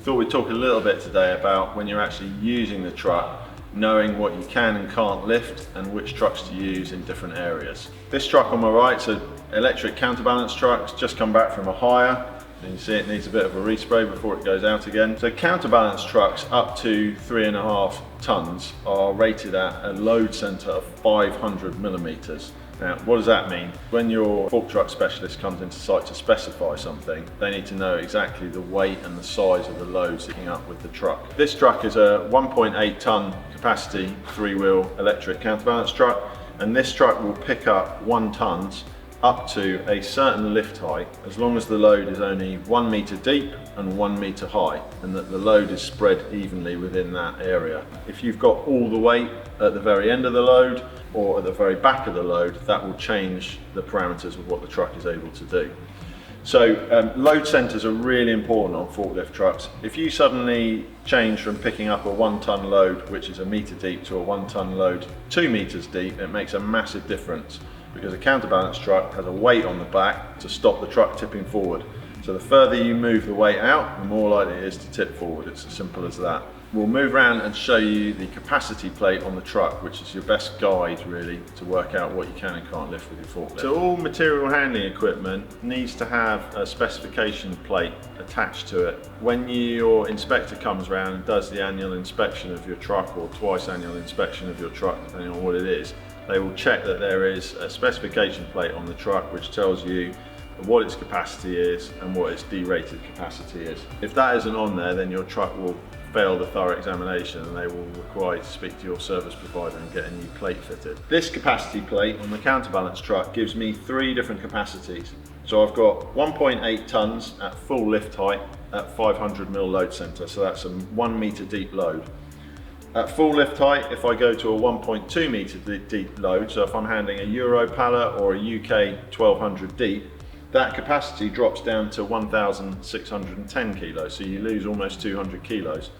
Thought we'd talk a little bit today about when you're actually using the truck, knowing what you can and can't lift and which trucks to use in different areas. This truck on my right is an electric counterbalance truck. It's just come back from a hire. You can see it needs a bit of a respray before it goes out again. So counterbalance trucks up to 3.5 tons are rated at a load centre of 500 millimetres. Now, what does that mean? When your fork truck specialist comes into site to specify something, they need to know exactly the weight and the size of the loads sitting up with the truck. This truck is a 1.8 tonne capacity 3-wheel electric counterbalance truck, and this truck will pick up 1 tonnes up to a certain lift height, as long as the load is only 1 metre deep and 1 metre high, and that the load is spread evenly within that area. If you've got all the weight at the very end of the load or at the very back of the load, that will change the parameters of what the truck is able to do. So load centres are really important on forklift trucks. If you suddenly change from picking up a 1 tonne load, which is 1 metre deep, to a 1 tonne load 2 metres deep, it makes a massive difference, because a counterbalance truck has a weight on the back to stop the truck tipping forward. So the further you move the weight out, the more likely it is to tip forward. It's as simple as that. We'll move around and show you the capacity plate on the truck, which is your best guide really to work out what you can and can't lift with your forklift. So all material handling equipment needs to have a specification plate attached to it. When your inspector comes around and does the annual inspection of your truck, or twice annual inspection of your truck, depending on what it is, they will check that there is a specification plate on the truck which tells you what its capacity is and what its derated capacity is. If that isn't on there, then your truck will fail the thorough examination and they will require you to speak to your service provider and get a new plate fitted. This capacity plate on the counterbalance truck gives me 3 different capacities. So I've got 1.8 tonnes at full lift height at 500 mil load centre, so that's a 1 metre deep load. At full lift height, if I go to a 1.2 metre deep load, so if I'm handling a Euro pallet or a UK 1200 deep, that capacity drops down to 1,610 kilos, so you lose almost 200 kilos.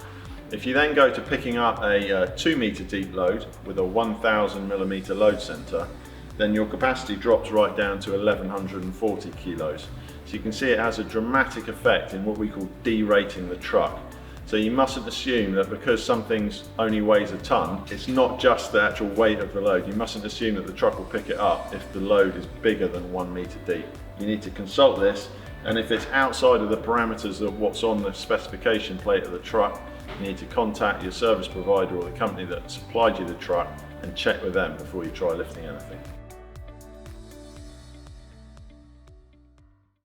If you then go to picking up a 2 metre deep load with a 1,000 millimetre load centre, then your capacity drops right down to 1,140 kilos. So you can see it has a dramatic effect in what we call derating the truck. So you mustn't assume that because something's only weighs a tonne, it's not just the actual weight of the load. You mustn't assume that the truck will pick it up if the load is bigger than 1 metre deep. You need to consult this, and if it's outside of the parameters of what's on the specification plate of the truck, you need to contact your service provider or the company that supplied you the truck and check with them before you try lifting anything.